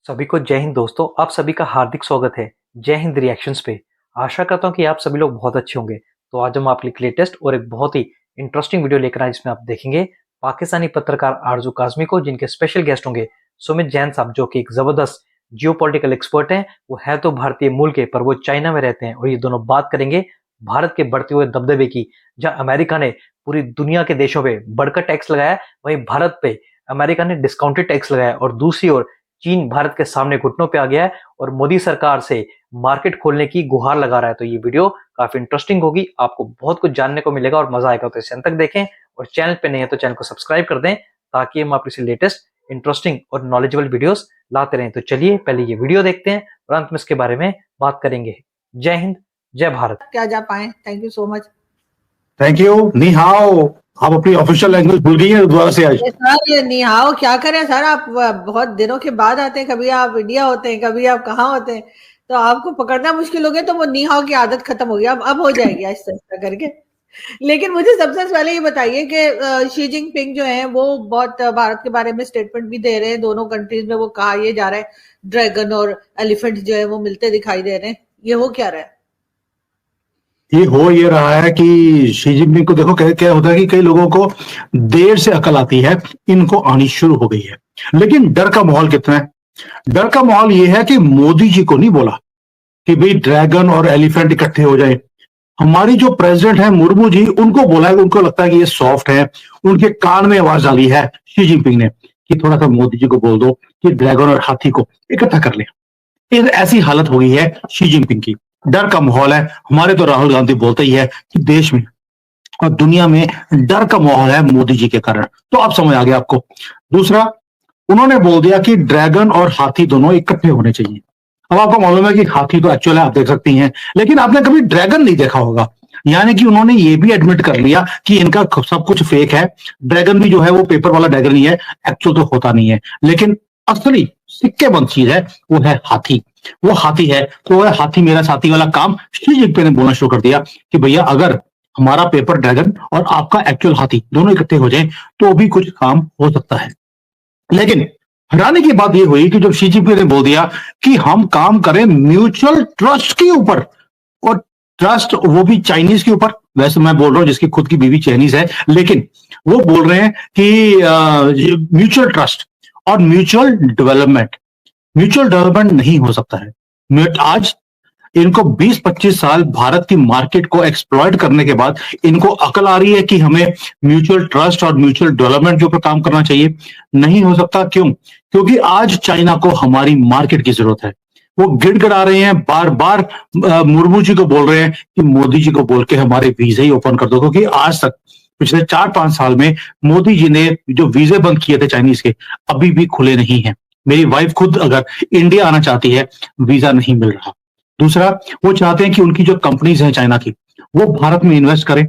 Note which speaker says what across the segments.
Speaker 1: सभी को जय हिंद दोस्तों। आप सभी का हार्दिक स्वागत है जय हिंद रिएक्शंस पे। आशा करता हूँ कि आप सभी लोग बहुत अच्छे होंगे। तो आज हम आपके लिए लेटेस्ट और एक बहुत ही इंटरेस्टिंग वीडियो लेकर आए जिसमें आप देखेंगे पाकिस्तानी पत्रकार आरजू काजमी को, जिनके स्पेशल गेस्ट होंगे सुमित जैन साहब, जो कि एक जबरदस्त जियोपॉलिटिकल एक्सपर्ट हैं। वो है तो भारतीय मूल के, पर वो चाइना में रहते हैं, और ये दोनों बात करेंगे भारत के बढ़ते हुए दबदबे की। जहां अमेरिका ने पूरी दुनिया के देशों पे बढ़कर टैक्स लगाया, वहीं भारत पे अमेरिका ने डिस्काउंटेड टैक्स लगाया, और दूसरी ओर चीन भारत के सामने घुटनों पे आ गया है और मोदी सरकार से मार्केट खोलने की गुहार लगा रहा है। तो ये वीडियो काफी इंटरेस्टिंग होगी, आपको बहुत कुछ जानने को मिलेगा और मजा आएगा। तो इसे अंत तक देखें, और चैनल पे नहीं है तो चैनल को सब्सक्राइब कर दें, ताकि हम आपके लेटेस्ट इंटरेस्टिंग और नॉलेजेबल वीडियोस लाते रहें। तो चलिए पहले ये वीडियो देखते हैं और अंत में इसके बारे में बात करेंगे। जय हिंद, जय भारत।
Speaker 2: क्या जा पाए। Thank you so much.
Speaker 3: Thank you. नी हाओ। आप अपनी ऑफिशियल लैंग्वेज भूल गई है दोबारा से आज।
Speaker 2: सर ये नी हाओ क्या करें सर, आप बहुत दिनों के बाद आते हैं, कभी आप इंडिया होते हैं, कभी आप कहाँ होते हैं, तो आपको पकड़ना मुश्किल हो गया। तो वो नी हाओ की आदत खत्म हो गई, अब हो जाएगी ऐसा करके। लेकिन मुझे सबसे पहले ये बताइए कि शी जिनपिंग जो है वो बहुत भारत के बारे में स्टेटमेंट भी दे रहे हैं। दोनों कंट्रीज में वो कहा ये जा रहा है ड्रैगन और एलिफेंट जो है वो मिलते दिखाई दे रहे हैं। ये हो क्या रहा है?
Speaker 3: ये रहा है कि शी जिनपिंग को देखो क्या होता है कि कई लोगों को देर से अकल आती है, इनको आनी शुरू हो गई है। लेकिन डर का माहौल कितना है? डर का माहौल ये है कि मोदी जी को नहीं बोला कि भाई ड्रैगन और एलिफेंट इकट्ठे हो जाए। हमारी जो प्रेसिडेंट है मुर्मू जी, उनको बोला है, उनको लगता है कि ये सॉफ्ट है, उनके कान में आवाज डाली है शी जिनपिंग ने कि थोड़ा सा मोदी जी को बोल दो कि ड्रैगन और हाथी को इकट्ठा कर ले। ऐसी हालत हो गई है शी जिनपिंग की। डर का माहौल है। हमारे तो राहुल गांधी बोलते ही है कि देश में और दुनिया में डर का माहौल है मोदी जी के कारण। तो अब समझ आ गया आपको। दूसरा, उन्होंने बोल दिया कि ड्रैगन और हाथी दोनों इकट्ठे होने चाहिए। अब आपको मालूम है कि हाथी तो एक्चुअल है, आप देख सकती हैं, लेकिन आपने कभी ड्रैगन नहीं देखा होगा। यानी कि उन्होंने ये भी एडमिट कर लिया कि इनका सब कुछ फेक है। ड्रैगन भी जो है वो पेपर वाला ड्रैगन ही है, एक्चुअल तो होता नहीं है। लेकिन असली सिक्के बंद चीज है वो है हाथी। वो हाथी है तो वह हाथी मेरा साथी वाला काम शी जिनपिंग ने बोलना शुरू कर दिया कि भैया अगर हमारा पेपर ड्रैगन और आपका एक्चुअल हाथी दोनों इकट्ठे हो जाएं तो भी कुछ काम हो सकता है। लेकिन हैरानी की बात यह हुई कि जब शी जिनपिंग ने बोल दिया कि हम काम करें म्यूचुअल ट्रस्ट के ऊपर, और ट्रस्ट वो भी चाइनीज के ऊपर। वैसे मैं बोल रहा हूं जिसकी खुद की बीवी चाइनीज है, लेकिन वो बोल रहे हैं कि म्यूचुअल ट्रस्ट और म्यूचुअल डेवलपमेंट नहीं हो सकता है। आज इनको 20-25 साल भारत की मार्केट को एक्सप्लॉइट करने के बाद इनको अकल आ रही है कि हमें म्यूचुअल ट्रस्ट और म्यूचुअल डेवलपमेंट के ऊपर काम करना चाहिए। नहीं हो सकता। क्यों? क्योंकि आज चाइना को हमारी मार्केट की जरूरत है। वो गिड़गिड़ा रहे हैं, बार बार मुर्मू जी को बोल रहे हैं कि मोदी जी को बोल के हमारे वीजे ही ओपन कर दो, क्योंकि आज तक पिछले 4-5 साल में मोदी जी ने जो वीजे बंद किए थे चाइनीज के, अभी भी खुले नहीं है। मेरी वाइफ खुद अगर इंडिया आना चाहती है, वीजा नहीं मिल रहा। दूसरा, वो चाहते हैं कि उनकी जो कंपनीज हैं चाइना की, वो भारत में इन्वेस्ट करें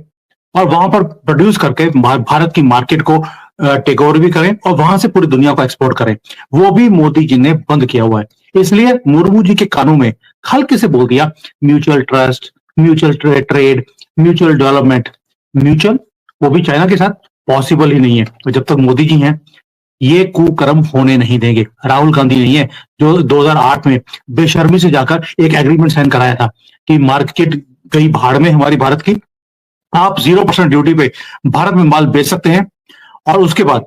Speaker 3: और वहां पर प्रोड्यूस करके भारत की मार्केट को टेक ओवर भी करें और वहां से पूरी दुनिया को एक्सपोर्ट करें। वो भी मोदी जी ने बंद किया हुआ है। इसलिए मुर्मू जी के कानों में हल्के से बोल दिया mutual trust, mutual trade, mutual development. Mutual वो भी चाइना के साथ पॉसिबल ही नहीं है। तो जब तक मोदी जी हैं ये कुकर्म होने नहीं देंगे। राहुल गांधी नहीं है जो 2008 में बेशर्मी से जाकर एक एग्रीमेंट साइन कराया था कि मार्केट गई भाड़ में हमारी भारत की, आप 0% ड्यूटी पे भारत में माल बेच सकते हैं। और उसके बाद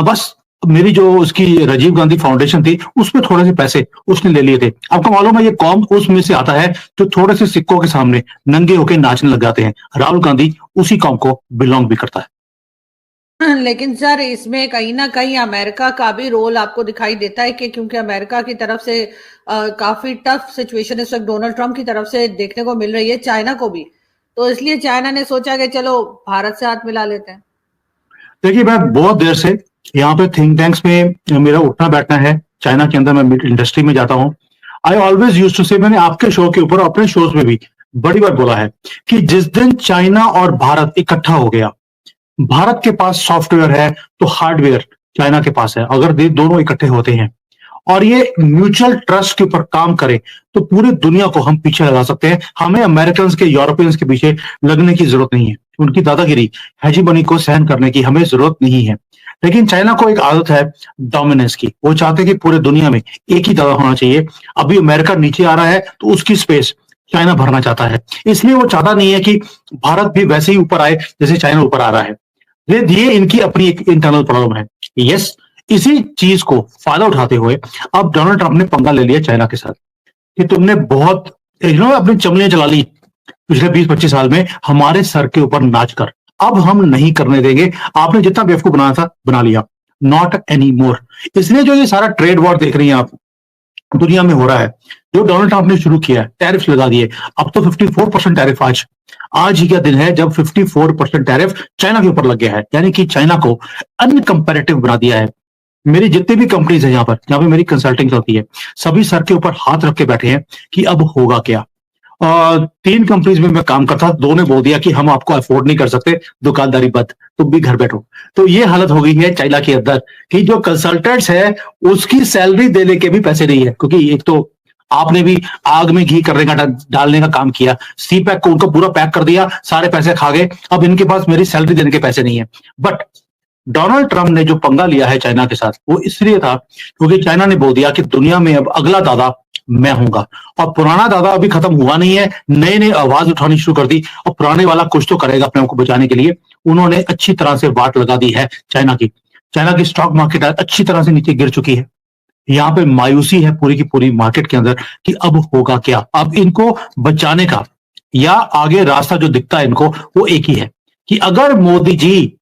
Speaker 3: बस मेरी जो उसकी राजीव गांधी फाउंडेशन थी उसमें थोड़े से पैसे उसने ले लिए थे। आपको मालूम है ये कौम उसमें से आता है जो थोड़े से सिक्कों के सामने नंगे होकर नाचने लग जाते हैं। राहुल गांधी उसी कौम को बिलोंग भी करता है।
Speaker 2: लेकिन सर इसमें कहीं ना कहीं अमेरिका का भी रोल आपको दिखाई देता है कि क्योंकि अमेरिका की तरफ से काफी टफ सिचुएशन इस वक्त डोनाल्ड ट्रंप की तरफ से देखने को मिल रही है चाइना को भी, तो इसलिए चाइना ने सोचा कि चलो भारत से हाथ मिला लेते हैं।
Speaker 3: देखिए, मैं बहुत देर से यहाँ पे थिंक टैंक्स में मेरा उठना बैठना है। चाइना के अंदर मैं इंडस्ट्री में जाता हूँ। आई ऑलवेज यूज टू से, मैंने आपके शो के ऊपर अपने शोज में भी बड़ी बार बोला है कि जिस दिन चाइना और भारत इकट्ठा हो गया, भारत के पास सॉफ्टवेयर है तो हार्डवेयर चाइना के पास है। अगर दोनों इकट्ठे होते हैं और ये म्यूचुअल ट्रस्ट के ऊपर काम करे तो पूरी दुनिया को हम पीछे लगा सकते हैं। हमें अमेरिकन के, यूरोपियंस के पीछे लगने की जरूरत नहीं है। उनकी दादागिरी, हेजीमनी को सहन करने की हमें जरूरत नहीं है। लेकिन चाइना को एक आदत है डोमिनेंस की। वो चाहते हैं कि पूरे दुनिया में एक ही दवा होना चाहिए। अभी अमेरिका नीचे आ रहा है तो उसकी स्पेस चाइना भरना चाहता है, इसलिए वो चाहता नहीं है कि भारत भी वैसे ही ऊपर आए जैसे चाइना ऊपर आ रहा है। ये इनकी अपनी एक इंटरनल प्रॉब्लम है। यस, इसी चीज को फायदा उठाते हुए अब डोनाल्ड ट्रंप ने पंगा ले लिया चाइना के साथ कि तुमने बहुत अपनी चमलियां चला ली पिछले 20-25 साल में हमारे सर के ऊपर नाच कर, अब हम नहीं करने देंगे। आपने जितना बेवकूफ बनाना था बना लिया, नॉट एनी मोर। इसलिए जो ये सारा ट्रेड वॉर देख रही हैं आप दुनिया में हो रहा है, जो डोनाल्ड ट्रंप ने शुरू किया है, टैरिफ लगा दिए। अब तो 54% टैरिफ आज ही का दिन है जब 54% टैरिफ चाइना के ऊपर लग गया है, यानी कि चाइना को अनकंपैरेटिव बना दिया है। मेरी जितनी भी कंपनीज है यहाँ पर जहां पे मेरी कंसल्टिंग चलती है, सभी सर के ऊपर हाथ रख के बैठे हैं कि अब होगा क्या। 3 कंपनीज में मैं काम करता, 2 ने बोल दिया कि हम आपको अफोर्ड नहीं कर सकते, दुकानदारी बंद, तुम भी घर बैठो। तो ये हालत हो गई है चाइना के अंदर कि जो कंसल्टेंट्स है उसकी सैलरी देने के भी पैसे नहीं है, क्योंकि एक तो आपने भी आग में घी करने का डालने का काम किया, सी पैक को उनको पूरा पैक कर दिया, सारे पैसे खा गए, अब इनके पास मेरी सैलरी देने के पैसे नहीं है। बट डोनाल्ड ट्रंप ने जो पंगा लिया है चाइना के साथ वो इसलिए था क्योंकि चाइना ने बोल दिया कि दुनिया में अब अगला दादा मैं हूंगा, और पुराना दादा अभी खत्म हुआ नहीं है, नए नए आवाज उठानी शुरू कर दी, और पुराने वाला कुछ तो करेगा अपने आप को बचाने के लिए। उन्होंने अच्छी तरह से वाट लगा दी है चाइना की। चाइना की स्टॉक मार्केट अच्छी तरह से नीचे गिर चुकी है। यहाँ पे मायूसी है पूरी की पूरी मार्केट के अंदर कि अब होगा क्या। अब इनको बचाने का या आगे रास्ता जो दिखता है इनको वो एक ही है कि अगर मोदी जी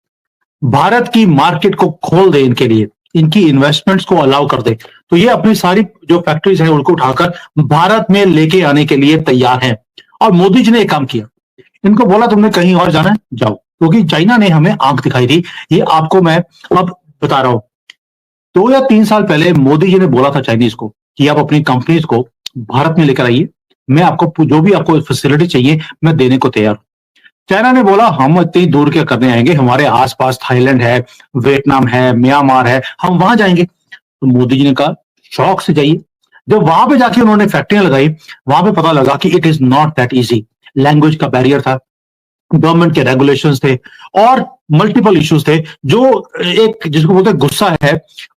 Speaker 3: भारत की मार्केट को खोल दे, इनके लिए इनकी इन्वेस्टमेंट्स को अलाउ कर दे, तो ये अपनी सारी जो फैक्ट्रीज हैं उनको उठाकर भारत में लेके आने के लिए तैयार हैं। और मोदी जी ने एक काम किया, इनको बोला तुमने कहीं और जाना है जाओ, क्योंकि चाइना ने हमें आंख दिखाई दी। ये आपको मैं अब बता रहा हूं, 2 या 3 साल पहले मोदी जी ने बोला था चाइनीज को कि आप अपनी कंपनीज को भारत में लेकर आइए, मैं आपको जो भी आपको फैसिलिटी चाहिए मैं देने को तैयार हूं। चाइना ने बोला हम इतनी दूर क्या करने आएंगे, हमारे आसपास थाईलैंड है, वियतनाम है, म्यांमार है, हम वहां जाएंगे। तो मोदी जी ने कहा शौक से जाइए। जब वहां पे जाके उन्होंने फैक्ट्रियां लगाई, वहां पे पता लगा कि it is not that easy. Language का बैरियर था, गवर्नमेंट के रेगुलेशंस थे, और मल्टीपल इश्यूज थे। जो एक जिसको बोलते हैं गुस्सा है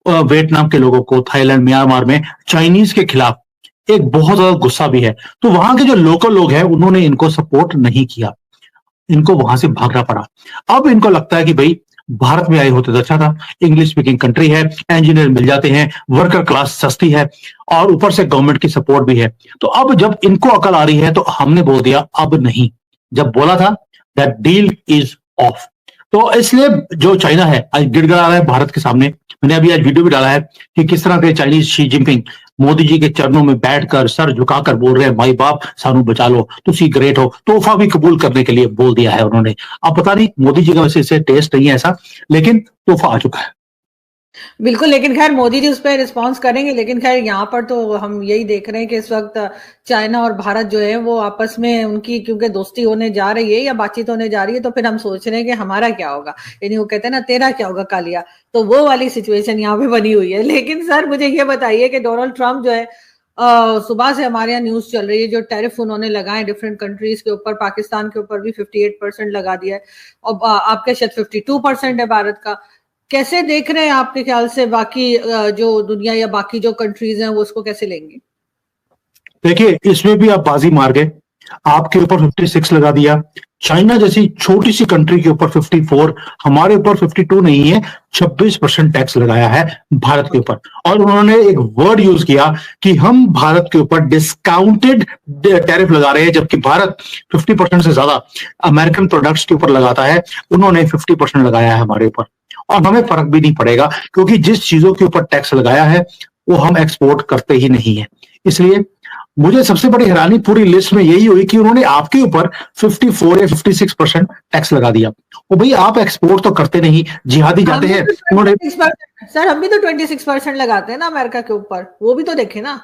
Speaker 3: वियतनाम के लोगों को, थाईलैंड म्यांमार में चाइनीज के खिलाफ एक बहुत ज्यादा गुस्सा भी है। तो वहां के जो लोकल लोग हैं उन्होंने इनको सपोर्ट नहीं किया, इनको वहां से भागना पड़ा। अब इनको लगता है कि भाई भारत में आए होते तो अच्छा था, इंग्लिश स्पीकिंग कंट्री है, इंजीनियर मिल जाते हैं, वर्कर क्लास सस्ती है, और ऊपर से गवर्नमेंट की सपोर्ट भी है। तो अब जब इनको अकल आ रही है तो हमने बोल दिया अब नहीं, जब बोला था दैट डील इज ऑफ। तो इसलिए जो चाइना है आज गिड़गिड़ा रहा है भारत के सामने। मैंने अभी आज वीडियो भी डाला है कि किस तरह के Chinese Xi Jinping Modi ji के चरणों में बैठकर सर झुकाकर बोल रहे हैं भाई बाप सानू बचा लो, तुसी ग्रेट हो। तोहफा भी कबूल करने के लिए बोल दिया है उन्होंने। अब पता नहीं मोदी जी का वैसे इसे टेस्ट नहीं है ऐसा, लेकिन तोहफा आ चुका है।
Speaker 2: बिल्कुल, लेकिन खैर मोदी जी उस पर रिस्पॉन्स करेंगे। लेकिन खैर यहाँ पर तो हम यही देख रहे हैं कि इस वक्त चाइना और भारत जो है वो आपस में उनकी क्योंकि दोस्ती होने जा रही है या बातचीत होने जा रही है, तो फिर हम सोच रहे हैं कि हमारा क्या होगा, यानी वो कहते हैं ना तेरा क्या होगा कालिया, तो वो वाली सिचुएशन यहाँ पे बनी हुई है। लेकिन सर मुझे ये बताइए कि डोनाल्ड ट्रंप जो है सुबह से हमारे यहाँ न्यूज चल रही है, जो टैरिफ उन्होंने लगाए डिफरेंट कंट्रीज के ऊपर, पाकिस्तान के ऊपर भी 58% लगा दिया है, और आपके शायद 52% है भारत का। कैसे देख रहे हैं आपके ख्याल से बाकी जो दुनिया या बाकी जो कंट्रीज हैं वो उसको कैसे लेंगे?
Speaker 3: देखिए इसमें भी आप बाजी मार गए, आपके ऊपर 56 लगा दिया, चाइना जैसी छोटी सी कंट्री के ऊपर 54, हमारे ऊपर 52 नहीं है, 26% टैक्स लगाया है भारत के ऊपर। और उन्होंने एक वर्ड यूज किया कि हम भारत के ऊपर डिस्काउंटेड टैरिफ लगा रहे हैं, जबकि भारत 50% से ज्यादा अमेरिकन प्रोडक्ट्स के ऊपर लगाता है, उन्होंने 50% लगाया है हमारे ऊपर। और हमें फर्क भी नहीं पड़ेगा क्योंकि जिस चीजों के ऊपर टैक्स लगाया है वो हम एक्सपोर्ट करते ही नहीं है। इसलिए मुझे सबसे बड़ी हैरानी पूरी लिस्ट में यही हुई कि उन्होंने आपके ऊपर 54 या 56% टैक्स लगा दिया। वो भाई आप एक्सपोर्ट तो करते नहीं, जिहादी जाते हैं उन्होंने।
Speaker 2: सर हम भी तो 26% लगाते हैं ना अमेरिका के ऊपर, वो भी तो देखे ना।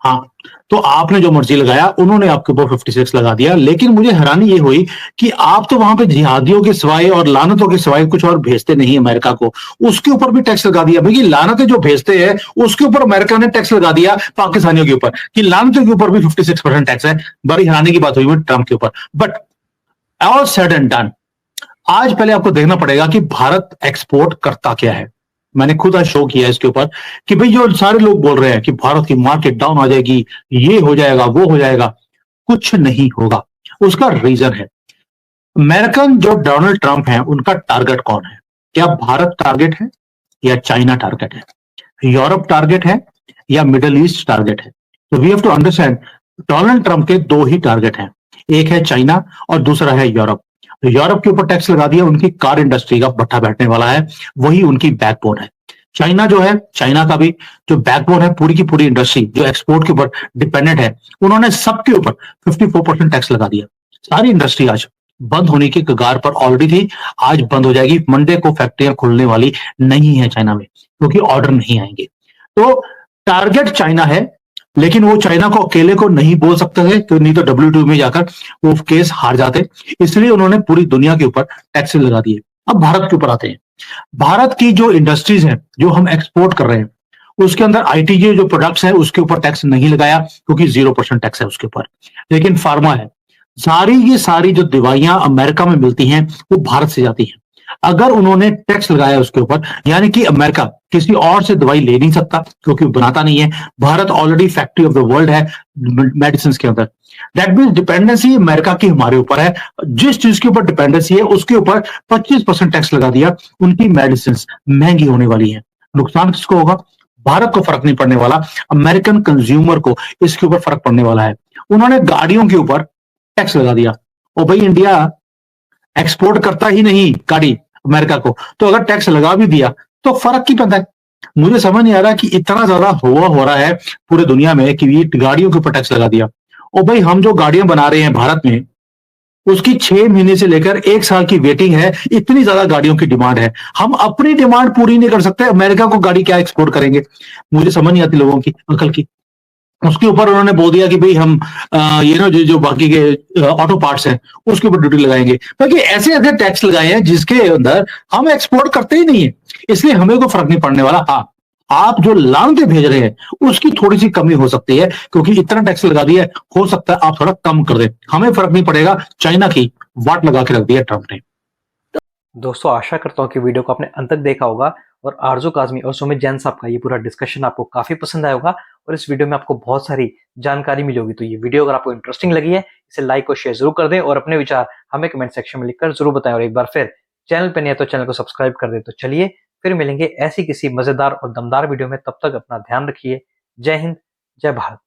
Speaker 3: हाँ, तो आपने जो मर्जी लगाया, उन्होंने आपके ऊपर 56 लगा दिया। लेकिन मुझे हैरानी ये हुई कि आप तो वहां पे जिहादियों के सिवाय और लानतों के सिवाय कुछ और भेजते नहीं अमेरिका को, उसके ऊपर भी टैक्स लगा दिया। भाई लानतें जो भेजते हैं उसके ऊपर अमेरिका ने टैक्स लगा दिया पाकिस्तानियों के ऊपर, कि लानतों के ऊपर भी 56% टैक्स है। बड़ी हैरानी की बात हुई ट्रंप के ऊपर। But all said and done, आज पहले आपको देखना पड़ेगा कि भारत एक्सपोर्ट करता क्या है। मैंने खुद आज शो किया इसके ऊपर कि भाई जो सारे लोग बोल रहे हैं कि भारत की मार्केट डाउन आ जाएगी, ये हो जाएगा, वो हो जाएगा, कुछ नहीं होगा। उसका रीजन है, अमेरिकन जो डोनाल्ड ट्रंप है उनका टारगेट कौन है? क्या भारत टारगेट है या चाइना टारगेट है, यूरोप टारगेट है या मिडल ईस्ट टारगेट है? तो we have to understand Donald Trump के दो ही टारगेट हैं, एक है चाइना और दूसरा है यूरोप। यूरोप के ऊपर टैक्स लगा दिया, उनकी कार इंडस्ट्री का भट्ठा बैठने वाला है, वही उनकी बैकबोन है। चाइना जो है, चाइना का भी जो बैकबोन है, पूरी की पूरी इंडस्ट्री जो एक्सपोर्ट के ऊपर डिपेंडेंट है, उन्होंने सबके ऊपर 54% टैक्स लगा दिया। सारी इंडस्ट्री आज बंद होने की कगार पर ऑलरेडी थी, आज बंद हो जाएगी। मंडे को फैक्ट्रियां खुलने वाली नहीं है चाइना में, क्योंकि ऑर्डर नहीं आएंगे। तो टारगेट चाइना है, लेकिन वो चाइना को अकेले को नहीं बोल सकते थे, क्योंकि नहीं तो WTO में जाकर वो केस हार जाते। इसलिए उन्होंने पूरी दुनिया के ऊपर टैक्स लगा दिए। अब भारत के ऊपर आते हैं। भारत की जो इंडस्ट्रीज है, जो हम एक्सपोर्ट कर रहे हैं, उसके अंदर IT के जो प्रोडक्ट्स हैं उसके ऊपर टैक्स नहीं लगाया, क्योंकि 0% टैक्स है उसके ऊपर। लेकिन फार्मा है, सारी की सारी जो दवाइयां अमेरिका में मिलती हैं वो भारत से जाती हैं। अगर उन्होंने टैक्स लगाया उसके ऊपर, यानी कि अमेरिका किसी और से दवाई ले नहीं सकता, क्योंकि वो बनाता नहीं है। Bharat already factory of the world है मेडिसिन के अंदर। दैट मीन डिपेंडेंसी अमेरिका की हमारे ऊपर है। जिस चीज के ऊपर डिपेंडेंसी है उसके ऊपर 25% टैक्स लगा दिया, उनकी मेडिसिन महंगी होने वाली है। नुकसान किसको होगा? भारत को फर्क नहीं पड़ने वाला, अमेरिकन कंज्यूमर को इसके ऊपर फर्क पड़ने वाला है। उन्होंने गाड़ियों के ऊपर टैक्स लगा दिया। और भाई इंडिया एक्सपोर्ट करता ही नहीं गाड़ी अमेरिका को, तो अगर टैक्स लगा भी दिया तो फर्क की पड़ता है। मुझे समझ नहीं आ रहा कि इतना ज्यादा हुआ हो रहा है पूरे दुनिया में कि ये गाड़ियों के ऊपर टैक्स लगा दिया। और भाई हम जो गाड़ियां बना रहे हैं भारत में, उसकी 6 महीने से लेकर 1 साल की वेटिंग है। इतनी ज्यादा गाड़ियों की डिमांड है, हम अपनी डिमांड पूरी नहीं कर सकते, अमेरिका को गाड़ी क्या एक्सपोर्ट करेंगे? मुझे समझ नहीं आती लोगों की अकल की। उसके ऊपर उन्होंने बोल दिया कि भाई हम ये ना जो बाकी के ऑटो पार्ट्स हैं उसके ऊपर ड्यूटी लगाएंगे। बाकी ऐसे ऐसे टैक्स लगाए हैं जिसके अंदर हम एक्सपोर्ट करते ही नहीं है, इसलिए हमें कोई फर्क नहीं पड़ने वाला। हाँ, आप जो लानते भेज रहे हैं उसकी थोड़ी सी कमी हो सकती है, क्योंकि इतना टैक्स लगा दिया है, हो सकता है आप थोड़ा कम कर दें, हमें फर्क नहीं पड़ेगा। चाइना की वाट लगा के रख दिया ट्रंप ने।
Speaker 1: दोस्तों आशा करता हूँ कि वीडियो को आपने अंत तक देखा होगा और आरजू काजमी और सुमित जैन साहब का ये पूरा डिस्कशन आपको काफी पसंद आया होगा और इस वीडियो में आपको बहुत सारी जानकारी मिली होगी। तो ये वीडियो अगर आपको इंटरेस्टिंग लगी है, इसे लाइक और शेयर जरूर कर दें और अपने विचार हमें कमेंट सेक्शन में लिखकर जरूर बताएं। और एक बार फिर चैनल पर नहीं है तो चैनल को सब्सक्राइब कर दें। तो चलिए फिर मिलेंगे ऐसी किसी मजेदार और दमदार वीडियो में, तब तक अपना ध्यान रखिए। जय हिंद, जय भारत।